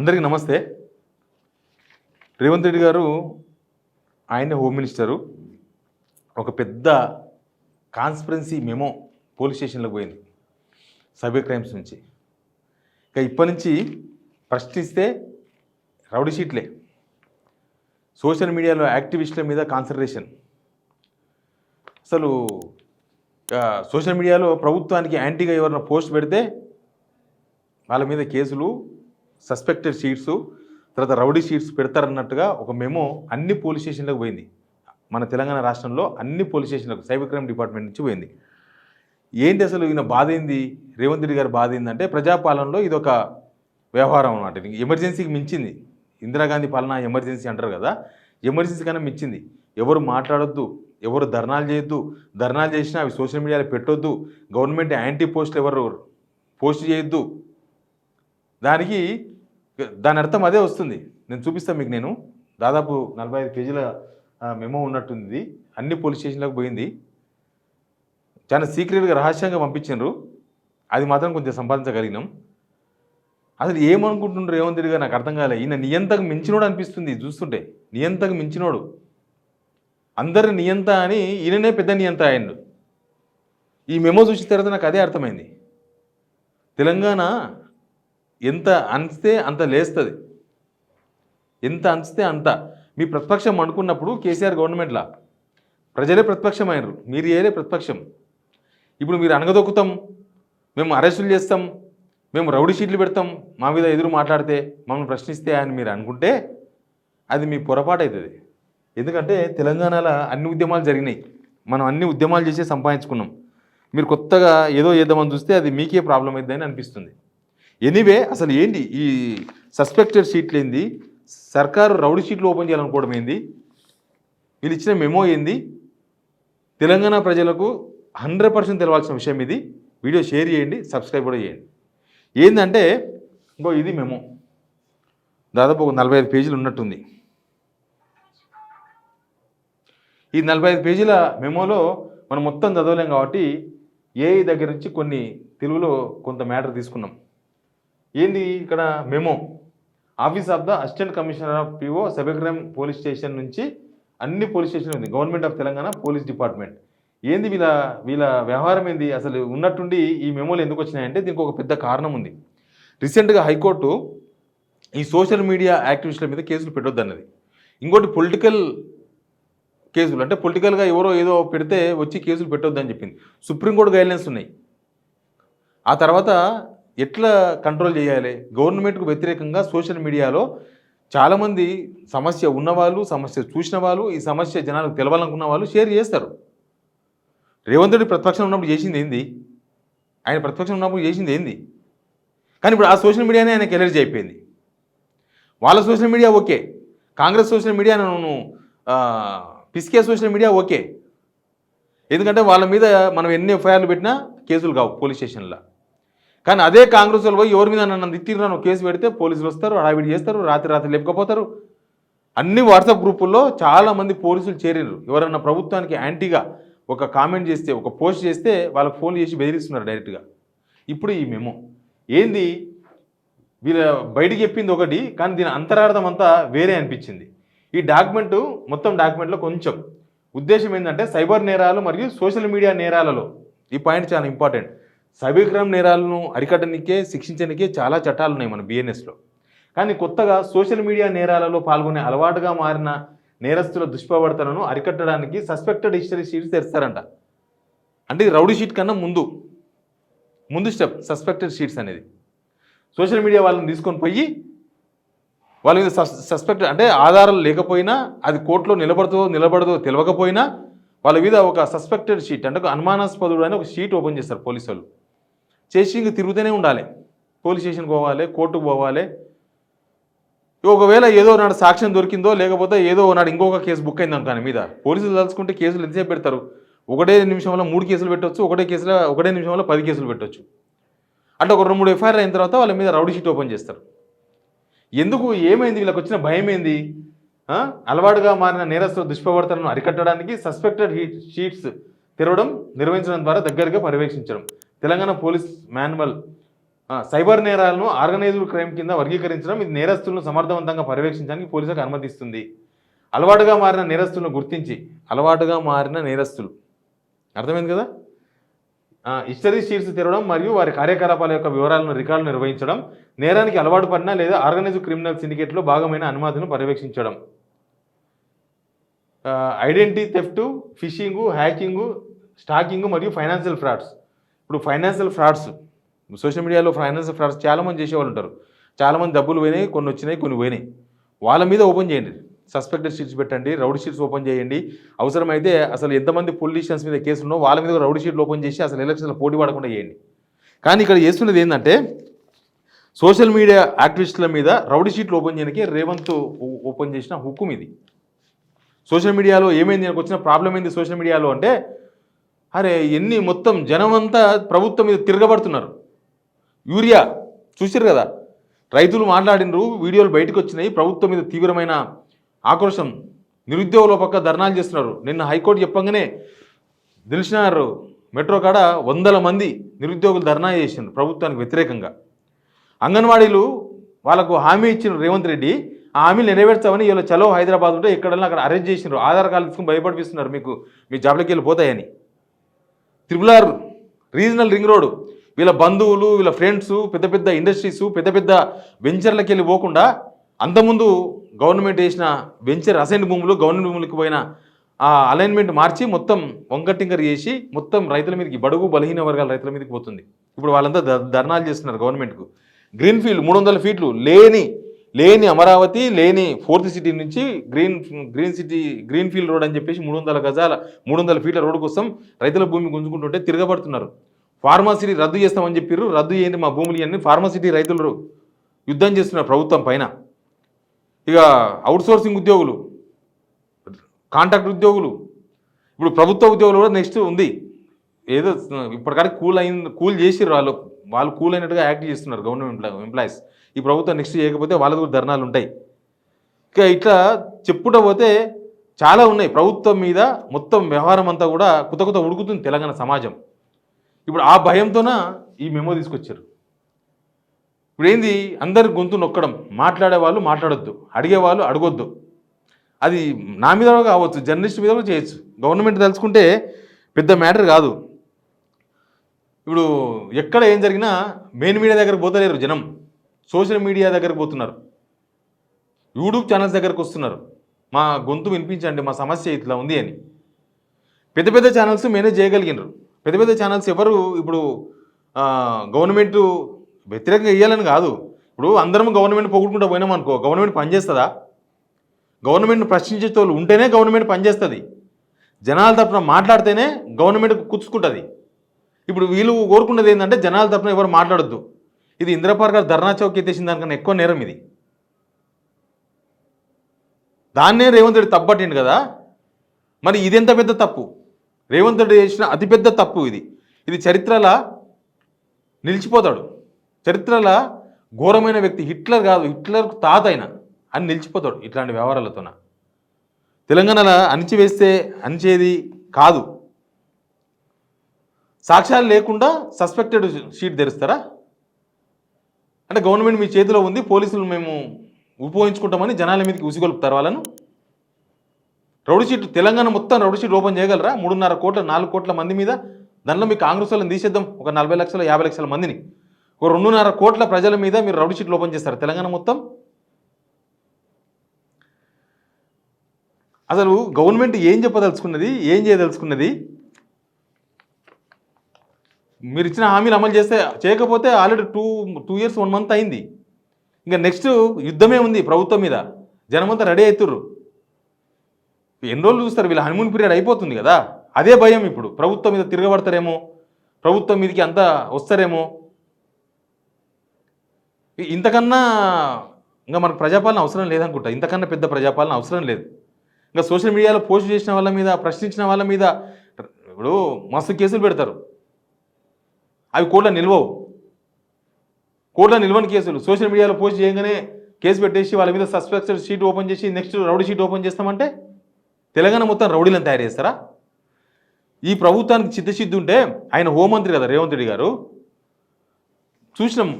అందరికీ నమస్తే. రేవంత్ రెడ్డి గారు ఆయన హోమ్ మినిస్టరు ఒక పెద్ద కాన్స్పిరెన్సీ మెమో పోలీస్ స్టేషన్లోకి పోయింది సైబర్ క్రైమ్స్ నుంచి. ఇక ఇప్పటి నుంచి ప్రశ్నిస్తే రౌడీ షీట్లే, సోషల్ మీడియాలో యాక్టివిస్టుల మీద కాన్సన్ట్రేషన్. అసలు సోషల్ మీడియాలో ప్రభుత్వానికి యాంటీగా ఎవరైనా పోస్ట్ పెడితే వాళ్ళ మీద కేసులు, సస్పెక్టెడ్ షీట్స్, తర్వాత రౌడీ షీట్స్ పెడతారన్నట్టుగా ఒక మెమో అన్ని పోలీస్ స్టేషన్లకు పోయింది. మన తెలంగాణ రాష్ట్రంలో అన్ని పోలీస్ స్టేషన్లకు సైబర్ క్రైమ్ డిపార్ట్మెంట్ నుంచి పోయింది. ఏంటి అసలు ఈయన బాధ ఏంది, రేవంత్ రెడ్డి గారు బాధ ఏంటంటే ప్రజాపాలనలో ఇది ఒక వ్యవహారం అన్నమాట. ఎమర్జెన్సీకి మించింది. ఇందిరాగాంధీ పాలన ఎమర్జెన్సీ అంటారు కదా, ఎమర్జెన్సీ కన్నా మించింది. ఎవరు మాట్లాడొద్దు, ఎవరు ధర్నాలు చేయొద్దు, ధర్నాలు చేసినా అవి సోషల్ మీడియాలో పెట్టొద్దు, గవర్నమెంట్ యాంటీ పోస్టులు ఎవరు పోస్ట్ చేయొద్దు. దాని అర్థం అదే వస్తుంది. నేను చూపిస్తాను మీకు. నేను దాదాపు 45 పేజీల మెమో ఉన్నట్టుంది. అన్ని పోలీస్ స్టేషన్లకు పోయింది. చాలా సీక్రెట్గా రహస్యంగా పంపించారు. అది మాత్రం కొంచెం సంపాదించగలిగినాం. అసలు ఏమనుకుంటుండ్రు రేవంత్ రెడ్డి గారు నాకు అర్థం కాలే. ఈయన నియంతకు మించినోడు అనిపిస్తుంది చూస్తుంటే. నియంతకు మించినోడు, అందరి నియంత అని ఈయననే పెద్ద నియంత అయ్యిండు. ఈ మెమో చూసిన తర్వాత నాకు అదే అర్థమైంది. తెలంగాణ ఎంత అంచితే అంత లేస్తుంది, ఎంత అంచితే అంత. మీ ప్రతిపక్షం అనుకున్నప్పుడు కేసీఆర్ గవర్నమెంట్లా ప్రజలే ప్రతిపక్షం అయినరు, మీరు ఏరే ప్రతిపక్షం. ఇప్పుడు మీరు అనగదొక్కుతాం, మేము అరెస్టులు చేస్తాం, మేము రౌడీ షీట్లు పెడతాం, మా మీద ఎదురు మాట్లాడితే, మమ్మల్ని ప్రశ్నిస్తే అని మీరు అనుకుంటే అది మీ పొరపాటు అవుతుంది. ఎందుకంటే తెలంగాణలో అన్ని ఉద్యమాలు జరిగినాయి, మనం అన్ని ఉద్యమాలు చేసే సంపాదించుకున్నాం. మీరు కొత్తగా ఏదో చేద్దామని చూస్తే అది మీకే ప్రాబ్లం అవుతుందని అనిపిస్తుంది. ఎనీవే, అసలు ఏంటి ఈ సస్పెక్టెడ్ షీట్లు ఏంది, సర్కారు రౌడీ షీట్లు ఓపెన్ చేయాలనుకోవడం ఏంది, వీళ్ళు ఇచ్చిన మెమో ఏంది, తెలంగాణ ప్రజలకు 100% తెలవాల్సిన విషయం ఇది. వీడియో షేర్ చేయండి, సబ్స్క్రైబ్ కూడా చేయండి. ఏంటంటే ఇంకో ఇది మెమో దాదాపు ఒక 45 పేజీలు ఉన్నట్టుంది. ఈ 45 పేజీల మెమోలో మనం మొత్తం చదవలేం కాబట్టి ఏఐ దగ్గర నుంచి కొన్ని తెలుగులో కొంత మ్యాటర్ తీసుకున్నాం. ఏంది ఇక్కడ memo, office of the assistant commissioner of PO cyber crime police station నుంచి అన్ని పోలీస్ స్టేషన్ ఉంది, government of Telangana police department. ఏంది వీళ్ళ వ్యవహారం ఏంది అసలు ఉన్నట్టుండి ఈ మెమోలు ఎందుకు వచ్చినాయంటే దీనికి ఒక పెద్ద కారణం ఉంది. రీసెంట్గా హైకోర్టు ఈ సోషల్ మీడియా యాక్టివిస్టుల మీద కేసులు పెట్టొద్దు అన్నది. ఇంకోటి పొలిటికల్ కేసులు, అంటే పొలిటికల్గా ఎవరో ఏదో పెడితే వచ్చి కేసులు పెట్టొద్దని చెప్పింది. సుప్రీంకోర్టు గైడ్లైన్స్ ఉన్నాయి. ఆ తర్వాత ఎట్లా కంట్రోల్ చేయాలి, గవర్నమెంట్కు వ్యతిరేకంగా సోషల్ మీడియాలో చాలామంది సమస్య ఉన్నవాళ్ళు, సమస్య చూసిన వాళ్ళు, ఈ సమస్య జనాలకు తెలవాలనుకున్న వాళ్ళు షేర్ చేస్తారు. రేవంత్ రెడ్డి ప్రతిపక్షం ఉన్నప్పుడు చేసింది ఏంది, ఆయన ప్రతిపక్షం ఉన్నప్పుడు చేసింది ఏంది, కానీ ఇప్పుడు ఆ సోషల్ మీడియానే ఆయనకు ఎలర్జీ అయిపోయింది. వాళ్ళ social media okay, Congress social media నన్ను పిసికే సోషల్ మీడియా ఓకే. ఎందుకంటే వాళ్ళ మీద మనం ఎన్ని ఎఫ్ఐఆర్లు పెట్టినా కేసులు కావు పోలీస్ స్టేషన్లో. కానీ అదే కాంగ్రెస్ వాళ్ళు పోయి ఎవరి మీద నన్ను తిట్టిరని కేసు పెడితే పోలీసులు వస్తారు, హడావిడి చేస్తారు, రాత్రి లేపకపోతారు. అన్ని వాట్సాప్ గ్రూపుల్లో చాలామంది పోలీసులు చేరారు. ఎవరన్నా ప్రభుత్వానికి యాంటీగా ఒక కామెంట్ చేస్తే, ఒక పోస్ట్ చేస్తే వాళ్ళకి ఫోన్లు చేసి బెదిరిస్తున్నారు డైరెక్ట్గా. ఇప్పుడు ఈ మెమో ఏంది, వీళ్ళ బయటికి చెప్పింది ఒకటి, కానీ దీని అంతరార్థం అంతా వేరే అనిపించింది. ఈ డాక్యుమెంటు మొత్తం డాక్యుమెంట్లో కొంచెం ఉద్దేశం ఏంటంటే సైబర్ నేరాలు మరియు సోషల్ మీడియా నేరాలలో ఈ పాయింట్ చాలా ఇంపార్టెంట్. సైబర్ క్రైమ్ నేరాలను అరికట్టడానికే, శిక్షించడానికే చాలా చట్టాలు ఉన్నాయి మన బిఎన్ఎస్లో. కానీ కొత్తగా సోషల్ మీడియా నేరాలలో పాల్గొనే అలవాటుగా మారిన నేరస్తుల దుష్ప్రవర్తనను అరికట్టడానికి సస్పెక్టెడ్ హిస్టరీ షీట్స్ తెరుస్తారంట. అంటే రౌడీ షీట్ కన్నా ముందు స్టెప్ సస్పెక్టెడ్ షీట్స్ అనేది. సోషల్ మీడియా వాళ్ళని తీసుకొని పోయి వాళ్ళ మీద సస్పెక్ట్, అంటే ఆధారాలు లేకపోయినా, అది కోర్టులో నిలబడదో తెలియకపోయినా వాళ్ళ మీద ఒక సస్పెక్టెడ్ షీట్, అంటే ఒక అనుమానాస్పదుడు అని ఒక షీట్ ఓపెన్ చేస్తారు పోలీసు వాళ్ళు. చేసి ఇంక తిరుగుతూనే ఉండాలి, పోలీస్ స్టేషన్కి పోవాలి, కోర్టుకు పోవాలి. ఒకవేళ ఏదో నాడు సాక్ష్యం దొరికిందో, లేకపోతే ఏదో నాడు ఇంకొక కేసు బుక్ అయింది అనుకోని మీద, పోలీసులు తలుచుకుంటే కేసులు ఎంతసేపు పెడతారు, ఒకటే నిమిషంలో 3 కేసులు పెట్టవచ్చు, ఒకటే నిమిషంలో 10 కేసులు పెట్టవచ్చు. అంటే ఒక 2-3 ఎఫ్ఐఆర్ అయిన తర్వాత వాళ్ళ మీద రౌడీ షీట్ ఓపెన్ చేస్తారు. ఎందుకు, ఏమైంది, వీళ్ళకి వచ్చిన భయం ఏంది? అలవాటుగా మారిన నేరస్తుల దుష్ప్రవర్తనను అరికట్టడానికి సస్పెక్టెడ్ షీట్స్ తెరవడం, నిర్వహించడం ద్వారా దగ్గరగా పర్యవేక్షించడం. తెలంగాణ పోలీస్ మాన్యువల్ సైబర్ నేరాలను ఆర్గనైజ్డ్ క్రైమ్ కింద వర్గీకరించడం, ఇది నేరస్తులను సమర్థవంతంగా పర్యవేక్షించడానికి పోలీసులకు అనుమతిస్తుంది. అలవాటుగా మారిన నేరస్తులను గుర్తించి, అలవాటుగా మారిన నేరస్తులు అర్థమైంది కదా, హిస్టరీ షీట్స్ తెరవడం మరియు వారి కార్యకలాపాల యొక్క వివరాలను రికార్డులు నిర్వహించడం, నేరానికి అలవాటు పడిన లేదా ఆర్గనైజ్డ్ క్రిమినల్ సిండికేట్లో భాగమైన అనుమతిని పర్యవేక్షించడం, identity theft, phishing, hacking, stalking మరియు ఫైనాన్షియల్ ఫ్రాడ్స్. ఇప్పుడు ఫైనాన్షియల్ ఫ్రాడ్స్, సోషల్ మీడియాలో ఫైనాన్షియల్ ఫ్రాడ్స్ చాలామంది చేసేవాళ్ళు ఉంటారు. చాలామంది డబ్బులు పోయినాయి, కొన్ని వచ్చినాయి, కొన్ని పోయినాయి. వాళ్ళ మీద ఓపెన్ చేయండి, సస్పెక్టెడ్ షీట్స్ పెట్టండి, రౌడీ షీట్స్ ఓపెన్ చేయండి. అవసరమైతే అసలు ఎంతమంది పొలిటీషియన్స్ మీద కేసులు ఉన్నో వాళ్ళ మీద రౌడీ షీట్లు ఓపెన్ చేసి అసలు ఎలక్షన్లో పోటీ పడకుండా చేయండి. కానీ ఇక్కడ చేస్తున్నది ఏంటంటే సోషల్ మీడియా యాక్టివిస్టుల మీద రౌడీ షీట్లు ఓపెన్ చేయడానికి రేవంత్ ఓపెన్ చేసిన హుకుం ఇది. సోషల్ మీడియాలో ఏమైంది, నాకు వచ్చిన ప్రాబ్లం ఏంది సోషల్ మీడియాలో అంటే, అరే ఎన్ని మొత్తం జనం అంతా ప్రభుత్వం మీద తిరగబడుతున్నారు. యూరియా చూసారు కదా, రైతులు మాట్లాడినరు, వీడియోలు బయటకు వచ్చినాయి, ప్రభుత్వం మీద తీవ్రమైన ఆక్రోశం. నిరుద్యోగుల పక్క ధర్నాలు చేస్తున్నారు. నిన్న హైకోర్టు చెప్పంగానే దిల్షుఖ్నగర్ మెట్రో కాడ 100 మంది నిరుద్యోగులు ధర్నా చేసినారు ప్రభుత్వానికి వ్యతిరేకంగా. అంగన్వాడీలు వాళ్ళకు హామీ ఇచ్చిన రేవంత్ రెడ్డి, ఆ హామీలు నెరవేర్చామని ఇలా చలో హైదరాబాద్ ఉంటే ఎక్కడన్నా అక్కడ అరెస్ట్ చేసినారు. ఆధార్ కార్డు తీసుకుని భయపడిపిస్తున్నారు, మీకు మీ జాబ్లకి వెళ్ళి పోతాయని. త్రిపుల్ రీజనల్ రింగ్ రోడ్, వీళ్ళ బంధువులు, వీళ్ళ ఫ్రెండ్స్, పెద్ద పెద్ద ఇండస్ట్రీస్, పెద్ద పెద్ద వెంచర్లకి వెళ్ళి పోకుండా అంతకుముందు గవర్నమెంట్ వేసిన వెంచర్ అసైన్ భూములు గవర్నమెంట్ భూములకు పోయిన ఆ అలైన్మెంట్ మార్చి మొత్తం వంకటింకర్ చేసి మొత్తం రైతుల మీదకి, బడుగు బలహీన వర్గాల రైతుల మీదకి పోతుంది. ఇప్పుడు వాళ్ళంతా ధర్నాలు చేస్తున్నారు గవర్నమెంట్కు. గ్రీన్ ఫీల్డ్ 300 ఫీట్లు లేని అమరావతి, లేని 4th సిటీ నుంచి గ్రీన్ ఫీల్డ్ రోడ్ అని చెప్పేసి 300 గజాల 300 ఫీట్ల రోడ్డు కోసం రైతుల భూమి గుంజుకుంటుంటే తిరగబడుతున్నారు. ఫార్మాసిటీ రద్దు చేస్తామని చెప్పారు, రద్దు చేయండి మా భూములు ఇవన్నీ. ఫార్మాసిటీ రైతులు యుద్ధం చేస్తున్నారు ప్రభుత్వం పైన. ఇక అవుట్సోర్సింగ్ ఉద్యోగులు, కాంట్రాక్ట్ ఉద్యోగులు, ఇప్పుడు ప్రభుత్వ ఉద్యోగులు కూడా నెక్స్ట్ ఉంది. ఏదో ఇప్పటికాడికి కూల్ చేసిర్రు, వాళ్ళు కూల్ అయినట్టుగా యాక్ట్ చేస్తున్నారు గవర్నమెంట్ ఎంప్లాయీస్. ఈ ప్రభుత్వం నెక్స్ట్ చేయకపోతే వాళ్ళకు కూడా ధర్నాలు ఉంటాయి. ఇక ఇట్లా చెప్పుకుంటూ పోతే చాలా ఉన్నాయి. ప్రభుత్వం మీద మొత్తం వ్యవహారం అంతా కూడా కుత ఉడుకుతుంది తెలంగాణ సమాజం. ఇప్పుడు ఆ భయంతోన ఈ మెమో తీసుకొచ్చారు. ఇప్పుడు ఏంది, అందరి గొంతు నొక్కడం, మాట్లాడేవాళ్ళు మాట్లాడొద్దు, అడిగేవాళ్ళు అడగొద్దు. అది నా మీద కావచ్చు, జర్నలిస్ట్ మీద కూడా చేయొచ్చు. గవర్నమెంట్ తలుచుకుంటే పెద్ద మ్యాటర్ కాదు. ఇప్పుడు ఎక్కడ ఏం జరిగినా మెయిన్ మీడియా దగ్గరకు పోతలేరు జనం, సోషల్ మీడియా దగ్గరకు పోతున్నారు, యూట్యూబ్ ఛానల్స్ దగ్గరకు వస్తున్నారు. మా గొంతు వినిపించండి, మా సమస్య ఇట్లా ఉంది అని. పెద్ద పెద్ద ఛానల్స్ మేనేజ్ చేయగలిగినారు. పెద్ద పెద్ద ఛానల్స్ ఎవరు ఇప్పుడు గవర్నమెంట్ వ్యతిరేకంగా ఇవ్వాలని కాదు. ఇప్పుడు అందరం గవర్నమెంట్ పొగుడుకుంటూ పోయినాం అనుకో, గవర్నమెంట్ పనిచేస్తుందా? గవర్నమెంట్ను ప్రశ్నించే వాళ్ళు ఉంటేనే గవర్నమెంట్ పనిచేస్తుంది. జనాల తరపున మాట్లాడితేనే గవర్నమెంట్కి కూర్చుకుంటుంది. ఇప్పుడు వీళ్ళు కోరుకున్నది ఏంటంటే జనాల తరపున ఎవరు మాట్లాడొద్దు. ఇది ఇంద్రపార్ గారు ధర్నా చౌక్ ఎత్తేసిన దానికన్నా ఎక్కువ నేరం ఇది. దాన్నే రేవంత్ రెడ్డి తప్పట్టిండు కదా. మరి ఇదెంత పెద్ద తప్పు, రేవంత్ రెడ్డి చేసిన అతిపెద్ద తప్పు ఇది. ఇది చరిత్రలో నిలిచిపోతాడు. చరిత్రలో ఘోరమైన వ్యక్తి, హిట్లర్ కాదు, హిట్లర్కు తాత అయినా అని నిలిచిపోతాడు ఇట్లాంటి వ్యవహారాలతోన. తెలంగాణలో అణిచేది కాదు. సాక్ష్యాలు లేకుండా సస్పెక్టెడ్ షీట్ తెరుస్తారా? అంటే గవర్నమెంట్ మీ చేతిలో ఉంది, పోలీసులు మేము ఉపయోగించుకుంటామని జనాల మీదకి ఉసిగొలుపుతారు వాళ్ళను. రౌడీ షీట్ తెలంగాణ మొత్తం రౌడీ షీట్ ఓపెన్ చేయగలరా? 3.5 కోట్ల 4 కోట్ల మంది మీద. దానిలో మీ కాంగ్రెస్ వాళ్ళని తీసేద్దాం, ఒక 40 లక్షల 50 లక్షల మందిని. ఒక 2.5 కోట్ల ప్రజల మీద మీరు రౌడీ షీట్లు ఓపెన్ చేస్తారు తెలంగాణ మొత్తం. అసలు గవర్నమెంట్ ఏం చెప్పదలుచుకున్నది, ఏం చేయదలుచుకున్నది? మీరు ఇచ్చిన హామీలు అమలు చేయకపోతే ఆల్రెడీ 2 years 1 month అయింది. ఇంకా నెక్స్ట్ యుద్ధమే ఉంది ప్రభుత్వం మీద. జనమంతా రెడీ అవుతుర్రు. ఎన్ని రోజులు చూస్తారు? వీళ్ళ హనీమూన్ పీరియడ్ అయిపోతుంది కదా. అదే భయం ఇప్పుడు, ప్రభుత్వం మీద తిరగబడతారేమో, ప్రభుత్వం మీదకి అంతా వస్తారేమో. ఇంతకన్నా ఇంకా మనకు ప్రజాపాలన అవసరం లేదనుకుంటా. ఇంతకన్నా పెద్ద ప్రజాపాలన అవసరం లేదు. ఇంకా సోషల్ మీడియాలో పోస్ట్ చేసిన వాళ్ళ మీద, ప్రశ్నించిన వాళ్ళ మీద ఇప్పుడు మస్తు కేసులు పెడతారు. అవి కోర్టులో నిల్వవు. కోర్టులో నిల్వని కేసులు సోషల్ మీడియాలో పోస్ట్ చేయగానే కేసు పెట్టేసి వాళ్ళ మీద సస్పెక్టెడ్ షీట్ ఓపెన్ చేసి నెక్స్ట్ రౌడీ షీట్ ఓపెన్ చేస్తామంటే తెలంగాణ మొత్తం రౌడీలను తయారు చేస్తారా? ఈ ప్రభుత్వానికి చిత్తశుద్ధి ఉంటే, ఆయన హోంమంత్రి కదా రేవంత్ రెడ్డి గారు, చూసినాం.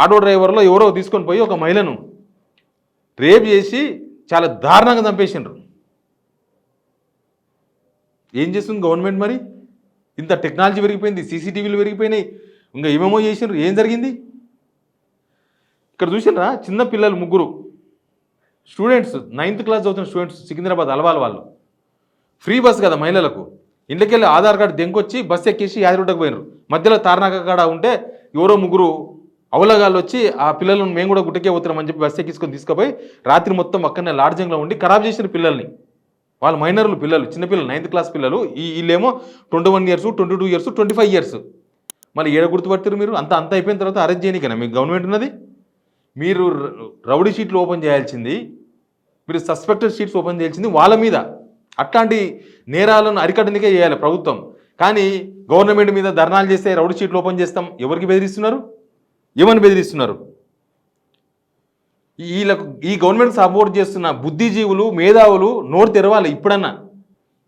ఆటో డ్రైవర్లో ఎవరో తీసుకొని పోయి ఒక మహిళను రేప్ చేసి చాలా దారుణంగా చంపేసిండ్రు. ఏం చేస్తుంది గవర్నమెంట్ మరి? ఇంత టెక్నాలజీ పెరిగిపోయింది, సీసీటీవీలు పెరిగిపోయినాయి, ఇంకా ఏమేమో చేసిండ్రు. ఏం జరిగింది ఇక్కడ చూసినరా? చిన్న పిల్లలు 3 స్టూడెంట్స్, 9th క్లాస్ చదువుతున్న స్టూడెంట్స్, సికింద్రాబాద్ అలవాల్ వాళ్ళు. ఫ్రీ బస్ కదా మహిళలకు. ఇంటికెళ్ళి ఆధార్ కార్డు దెంకొచ్చి బస్సు ఎక్కేసి యాదగిరిగుట్టకు పోయినారు. మధ్యలో తార్నాక కాడ ఉంటే ఎవరో 3 అవలగాళ్ళు వచ్చి ఆ పిల్లలను మేము కూడా గుట్టకే పోతున్నామని చెప్పి బస్సు ఎక్కించుకొని తీసుకుపోయి రాత్రి మొత్తం అక్కడనే లాడ్జింగ్లో ఉండి ఖరాబ్ చేసిన పిల్లల్ని. వాళ్ళు మైనర్లు పిల్లలు, చిన్నపిల్లలు, 9th క్లాస్ పిల్లలు. వీళ్ళేమో 21 years, 22 years, 25 years. మళ్ళీ ఏడ గుర్తుపడతారు మీరు? అంత అయిపోయిన తర్వాత అరెస్ట్ చేయనికనా మీకు గవర్నమెంట్ ఉన్నది? మీరు రౌడీ షీట్లు ఓపెన్ చేయాల్సింది, మీరు సస్పెక్టెడ్ షీట్స్ ఓపెన్ చేయాల్సింది వాళ్ళ మీద. అట్లాంటి నేరాలను అరికట్టనికే చేయాలి ప్రభుత్వం. కానీ గవర్నమెంట్ మీద ధర్నాలు చేస్తే రౌడీ షీట్లు ఓపెన్ చేస్తాం. ఎవరికి బెదిరిస్తున్నారు? ఏమని బెదిరిస్తున్నారు? వీళ్ళకు ఈ గవర్నమెంట్ సపోర్ట్ చేస్తున్న బుద్ధిజీవులు, మేధావులు నోరు తెరవాలి ఇప్పుడన్నా.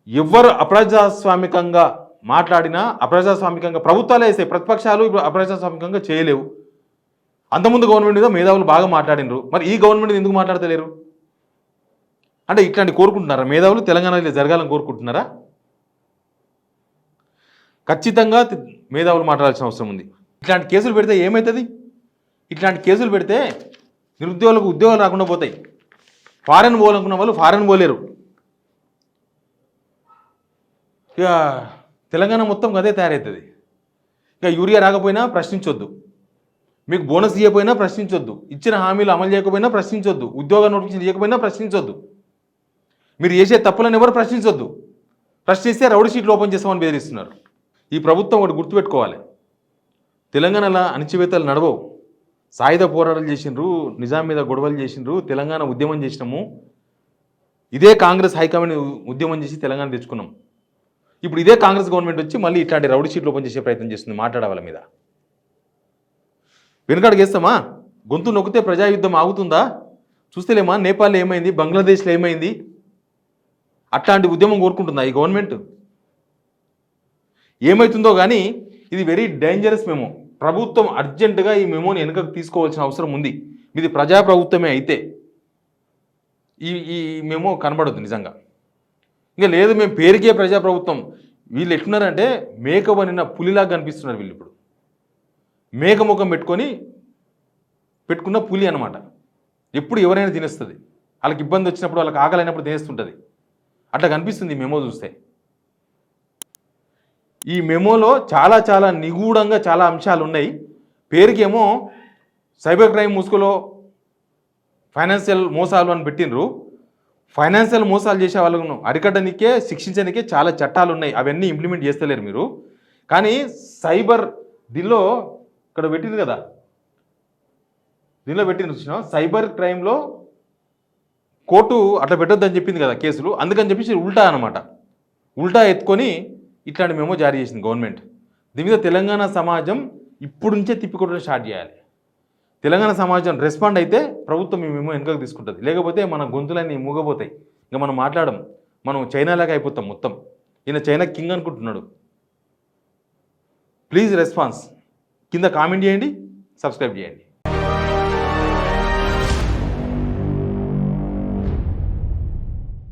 ఎవరు అప్రజాస్వామికంగా మాట్లాడినా, అప్రజాస్వామికంగా ప్రభుత్వాలు వేసే ప్రతిపక్షాలు ఇప్పుడు అప్రజాస్వామికంగా చేయలేవు. అంతకుముందు గవర్నమెంట్ మీద మేధావులు బాగా మాట్లాడినరు, మరి ఈ గవర్నమెంట్ ఎందుకు మాట్లాడతలేరు? అంటే ఇట్లాంటి కోరుకుంటున్నారా మేధావులు? తెలంగాణలో జరగాలని కోరుకుంటున్నారా? ఖచ్చితంగా మేధావులు మాట్లాడాల్సిన అవసరం ఉంది. ఇట్లాంటి కేసులు పెడితే ఏమవుతుంది? ఇట్లాంటి కేసులు పెడితే నిరుద్యోగులకు ఉద్యోగాలు రాకుండా పోతాయి. ఫారెన్ పోవాలనుకున్న వాళ్ళు ఫారెన్ పోలేరు. ఇక తెలంగాణ మొత్తం అదే తయారవుతుంది. ఇక యూరియా రాకపోయినా ప్రశ్నించొద్దు, మీకు బోనస్ ఇవ్వకపోయినా ప్రశ్నించొద్దు, ఇచ్చిన హామీలు అమలు చేయకపోయినా ప్రశ్నించొద్దు, ఉద్యోగ నోటిఫికేషన్ ఇవ్వకపోయినా ప్రశ్నించొద్దు, మీరు చేసే తప్పులను ఎవరు ప్రశ్నించొద్దు. ప్రశ్నిస్తే రౌడీ షీట్లు ఓపెన్ చేస్తామని బెదిరిస్తున్నారు. ఈ ప్రభుత్వం ఒకటి గుర్తుపెట్టుకోవాలి, తెలంగాణలో అణచివేతలు నడవవు. సాయుధ పోరాటాలు చేసిండ్రు, నిజాం మీద గొడవలు చేసిండ్రు, తెలంగాణ ఉద్యమం చేసినాము. ఇదే కాంగ్రెస్ హైకమాండ్ ఉద్యమం చేసి తెలంగాణ తెచ్చుకున్నాం. ఇప్పుడు ఇదే కాంగ్రెస్ గవర్నమెంట్ వచ్చి మళ్ళీ ఇట్లాంటి రౌడీ షీట్లు ఓపెన్ చేసే ప్రయత్నం చేస్తుంది. మాట్లాడే వాళ్ళ మీద వెనుకడుగేస్తామా? గొంతు నొక్కితే ప్రజాయుద్ధం ఆగుతుందా? చూస్తేలేమా నేపాల్లో ఏమైంది, బంగ్లాదేశ్లో ఏమైంది? అట్లాంటి ఉద్యమం కోరుకుంటుందా ఈ గవర్నమెంట్? ఏమవుతుందో కానీ ఇది వెరీ డేంజరస్ మెమో. ప్రభుత్వం అర్జెంటుగా ఈ మెమోని వెనుకకు తీసుకోవాల్సిన అవసరం ఉంది. ఇది ప్రజాప్రభుత్వమే అయితే ఈ మెమో కనబడద్దు నిజంగా. ఇంకా లేదు మేము పేరుకే ప్రజాప్రభుత్వం. వీళ్ళు ఎట్లున్నారంటే మేకవనిన పులిలాగా కనిపిస్తున్నారు వీళ్ళు. ఇప్పుడు మేక ముఖం పెట్టుకున్న పులి అనమాట. ఎప్పుడు ఎవరైనా తినేస్తుంది, వాళ్ళకి ఇబ్బంది వచ్చినప్పుడు, వాళ్ళకి ఆకలి అయినప్పుడు తినేస్తుంటుంది. అట్లా కనిపిస్తుంది ఈ మెమో చూస్తే. ఈ మెమోలో చాలా చాలా నిగూఢంగా చాలా అంశాలు ఉన్నాయి. పేరుకేమో సైబర్ క్రైమ్ ముసుగులో ఫైనాన్షియల్ మోసాలు అని పెట్టినరు. ఫైనాన్షియల్ మోసాలు చేసే వాళ్ళను అరికట్టనికే, శిక్షించడానికే చాలా చట్టాలు ఉన్నాయి. అవన్నీ ఇంప్లిమెంట్ చేస్తలేరు మీరు. కానీ సైబర్ దీనిలో ఇక్కడ పెట్టింది కదా, దీనిలో పెట్టింది చూసినా సైబర్ క్రైమ్లో కోర్టు అట్లా పెట్టొద్దని చెప్పింది కదా కేసులు. అందుకని చెప్పేసి ఉల్టా అనమాట, ఉల్టా ఎత్తుకొని ఇట్లాంటి మెమో జారీ చేసింది గవర్నమెంట్. దీని మీద తెలంగాణ సమాజం ఇప్పుడు నుంచే తిప్పికొట్టడం స్టార్ట్ చేయాలి. తెలంగాణ సమాజం రెస్పాండ్ అయితే ప్రభుత్వం ఈ మెమో వెనుకకు తీసుకుంటుంది. లేకపోతే మన గొంతులన్నీ మూగపోతాయి. ఇంకా మనం మాట్లాడడం, మనం చైనాలాగా అయిపోతాం మొత్తం. ఈయన చైనా కింగ్ అనుకుంటున్నాడు. ప్లీజ్ రెస్పాన్స్ కింద కామెంట్ చేయండి, సబ్స్క్రైబ్ చేయండి.